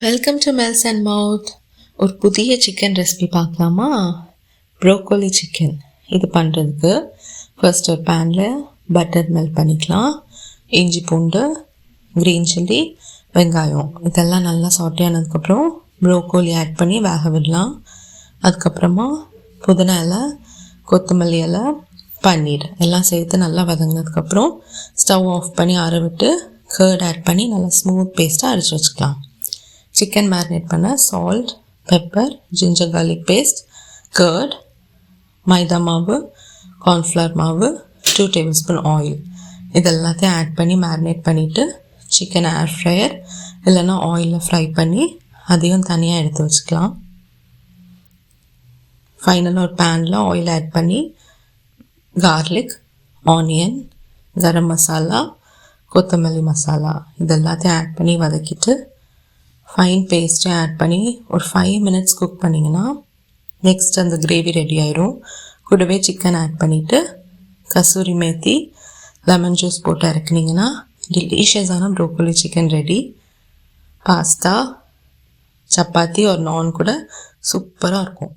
Welcome to melts and மவுத். ஒரு புதிய chicken recipe பார்க்கலாமா? Broccoli chicken. இது பண்ணுறதுக்கு ஃபர்ஸ்ட் ஒரு பேனில் பட்டர் மெல்ட் பண்ணிக்கலாம். இஞ்சி பூண்டு, க்ரீன் சில்லி, வெங்காயம் இதெல்லாம் நல்லா சாட்டே ஆனதுக்கப்புறம் ப்ரோக்கோலி ஆட் பண்ணி வேக விடலாம். அதுக்கப்புறமா புதினா இலை, கொத்தமல்லி இலை, பன்னீர் எல்லாம் சேர்த்து நல்லா வதங்கினதுக்கப்புறம் ஸ்டவ் ஆஃப் பண்ணி ஆற விட்டு கர்ட் ஆட் பண்ணி நல்லா ஸ்மூத் பேஸ்ட்டாக அரைச்சி வச்சுக்கலாம். சிக்கன் மேரினேட் பண்ண salt, pepper, ginger garlic paste, curd, maida மாவு, கார்ன்ஃப்ளவர் மாவு, 2 டேபிள்ஸ்பூன் ஆயில் இதெல்லாத்தையும் ஆட் பண்ணி மேரினேட் பண்ணிவிட்டு சிக்கன் ஏர் ஃப்ரையர் இல்லைன்னா ஆயிலில் ஃப்ரை பண்ணி அதையும் தனியாக எடுத்து வச்சுக்கலாம். ஃபைனலாக ஒரு பேனில் ஆயில் ஆட் பண்ணி கார்லிக், ஆனியன், கரம் மசாலா, கொத்தமல்லி மசாலா இதெல்லாத்தையும் ஆட் பண்ணி வதக்கிட்டு ஃபைன் பேஸ்ட்டை ஆட் பண்ணி ஒரு 5 மினிட்ஸ் குக் பண்ணிங்கன்னா நெக்ஸ்ட் அந்த கிரேவி ரெடி ஆயிடும். கூடவே சிக்கன் ஆட் பண்ணிவிட்டு கசூரி மேத்தி, லெமன் ஜூஸ் போட்டு இறக்குனிங்கன்னா டெலிஷியஸான broccoli chicken ready. Pasta, chapati ஒரு நான் கூட சூப்பராக இருக்கும்.